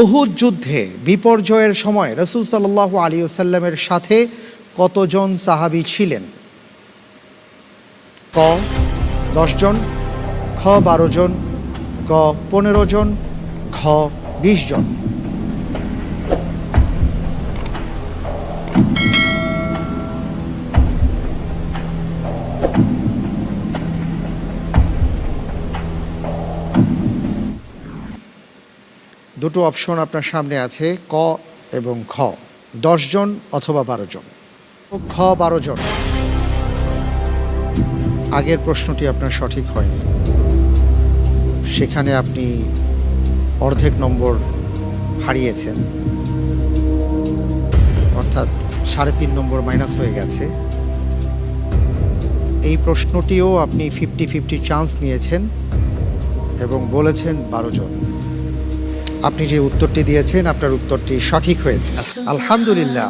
উহুদ যুদ্ধে বিপর্যয়ের সময় রাসূল সাল্লাল্লাহু আলাইহি ওয়াসাল্লামের সাথে কতজন সাহাবী ছিলেন? ক 10 জন, খ 12 জন, গ 15 জন, ঘ 20 জন। দুটো অপশন আপনার সামনে আছে, ক এবং খ। 10 জন অথবা 12 জন। খ 12 জন। আগের প্রশ্নটি আপনার সঠিক হয়নি, সেখানে আপনি অর্ধেক নম্বর হারিয়েছেন, অর্থাৎ 3.5 নম্বর মাইনাস হয়ে গেছে। এই প্রশ্নটিও আপনি 50-50 চান্স নিয়েছেন এবং বলেছেন 12 জন। আপনি যে উত্তরটি দিয়েছেন আপনার উত্তরটি সঠিক হয়েছে, আলহামদুলিল্লাহ।